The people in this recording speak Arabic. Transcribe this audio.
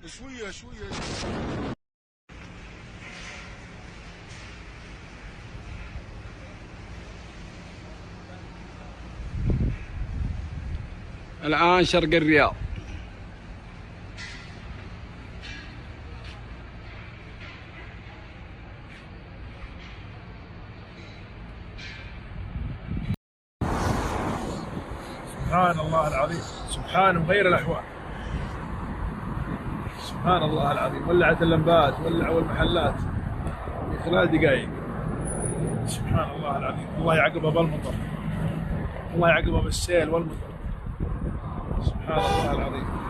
شويه شويه. الآن شرق الرياض. سبحان الله العظيم، سبحان مغير الأحوال. سبحان الله العظيم، ولعت اللمبات، ولعوا المحلات في خلال دقائق. سبحان الله العظيم، الله يعقبها بالمطر، الله يعقبها بالسيل والمطر. سبحان الله العظيم.